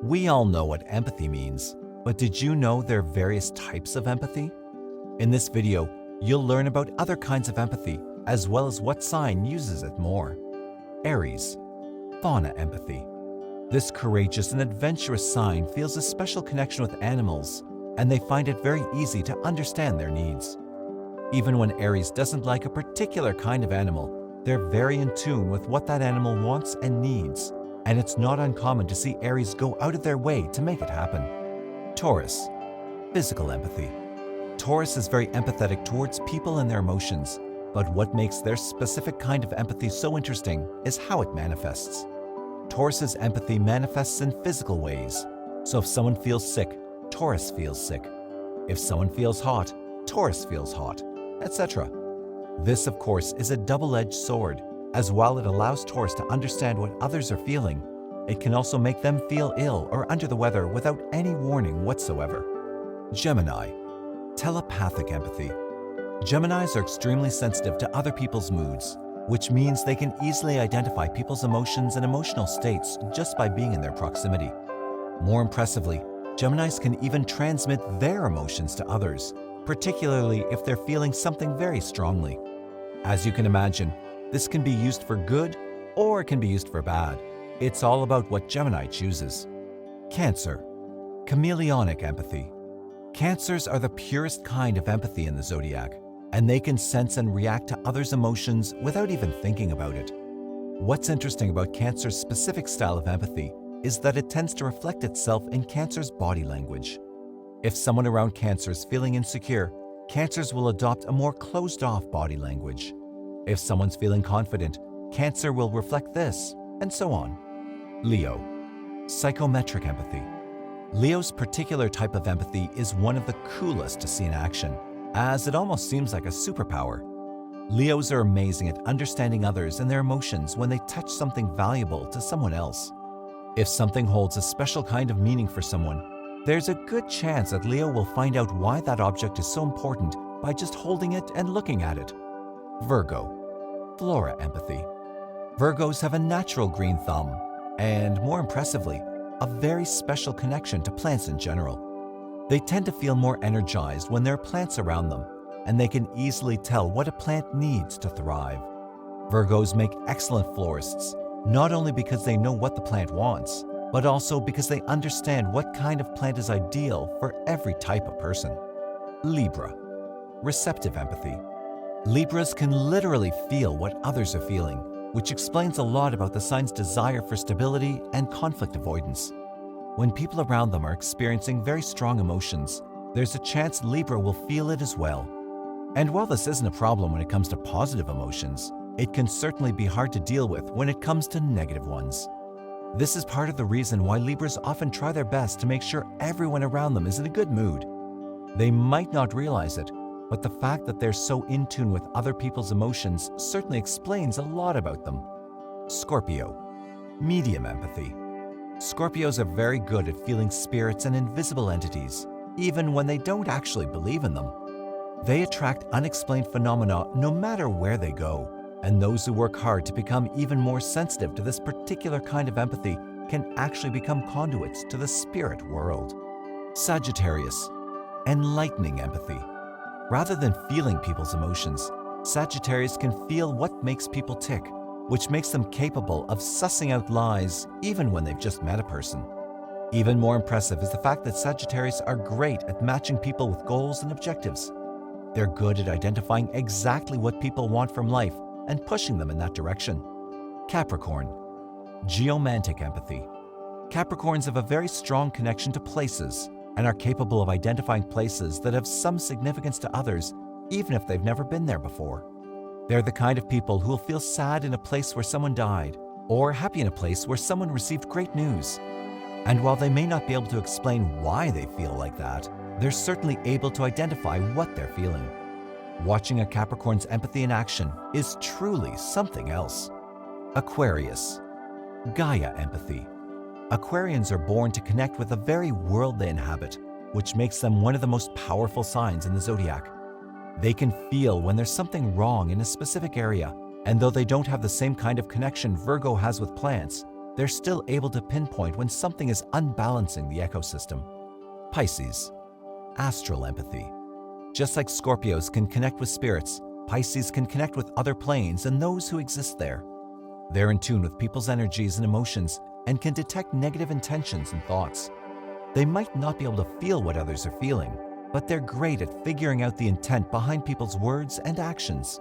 We all know what empathy means, but did you know there are various types of empathy? In this video, you'll learn about other kinds of empathy, as well as what sign uses it more. Aries, Fauna empathy. This courageous and adventurous sign feels a special connection with animals, and they find it very easy to understand their needs. Even when Aries doesn't like a particular kind of animal, they're very in tune with what that animal wants and needs, and it's not uncommon to see Aries go out of their way to make it happen. Taurus, physical empathy. Taurus is very empathetic towards people and their emotions, but what makes their specific kind of empathy so interesting is how it manifests. Taurus's empathy manifests in physical ways. So if someone feels sick, Taurus feels sick. If someone feels hot, Taurus feels hot, etc. This, of course, is a double-edged sword, as while it allows Taurus to understand what others are feeling, it can also make them feel ill or under the weather without any warning whatsoever. Gemini, telepathic empathy. Geminis are extremely sensitive to other people's moods, which means they can easily identify people's emotions and emotional states just by being in their proximity. More impressively, Geminis can even transmit their emotions to others, particularly if they're feeling something very strongly. As you can imagine, this can be used for good or it can be used for bad. It's all about what Gemini chooses. Cancer, chameleonic empathy. Cancers are the purest kind of empathy in the zodiac, and they can sense and react to others' emotions without even thinking about it. What's interesting about Cancer's specific style of empathy is that it tends to reflect itself in Cancer's body language. If someone around Cancer is feeling insecure, Cancers will adopt a more closed-off body language. If someone's feeling confident, Cancer will reflect this, and so on. Leo, psychometric empathy. Leo's particular type of empathy is one of the coolest to see in action, as it almost seems like a superpower. Leos are amazing at understanding others and their emotions when they touch something valuable to someone else. If something holds a special kind of meaning for someone, there's a good chance that Leo will find out why that object is so important by just holding it and looking at it. Virgo, Flora empathy. Virgos have a natural green thumb, and more impressively, a very special connection to plants in general. They tend to feel more energized when there are plants around them, and they can easily tell what a plant needs to thrive. Virgos make excellent florists, not only because they know what the plant wants, but also because they understand what kind of plant is ideal for every type of person. Libra, receptive empathy. Libras can literally feel what others are feeling, which explains a lot about the sign's desire for stability and conflict avoidance. When people around them are experiencing very strong emotions, there's a chance Libra will feel it as well. And while this isn't a problem when it comes to positive emotions, it can certainly be hard to deal with when it comes to negative ones. This is part of the reason why Libras often try their best to make sure everyone around them is in a good mood. They might not realize it, but the fact that they're so in tune with other people's emotions certainly explains a lot about them. Scorpio, medium empathy. Scorpios are very good at feeling spirits and invisible entities, even when they don't actually believe in them. They attract unexplained phenomena no matter where they go, and those who work hard to become even more sensitive to this particular kind of empathy can actually become conduits to the spirit world. Sagittarius, enlightening empathy. Rather than feeling people's emotions, Sagittarius can feel what makes people tick, which makes them capable of sussing out lies even when they've just met a person. Even more impressive is the fact that Sagittarius are great at matching people with goals and objectives. They're good at identifying exactly what people want from life and pushing them in that direction. Capricorn, geomantic empathy. Capricorns have a very strong connection to places and are capable of identifying places that have some significance to others, even if they've never been there before. They're the kind of people who will feel sad in a place where someone died, or happy in a place where someone received great news. And while they may not be able to explain why they feel like that, they're certainly able to identify what they're feeling. Watching a Capricorn's empathy in action is truly something else. Aquarius, Gaia empathy. Aquarians are born to connect with the very world they inhabit, which makes them one of the most powerful signs in the zodiac. They can feel when there's something wrong in a specific area, and though they don't have the same kind of connection Virgo has with plants, they're still able to pinpoint when something is unbalancing the ecosystem. Pisces, astral empathy. Just like Scorpios can connect with spirits, Pisces can connect with other planes and those who exist there. They're in tune with people's energies and emotions and can detect negative intentions and thoughts. They might not be able to feel what others are feeling, but they're great at figuring out the intent behind people's words and actions.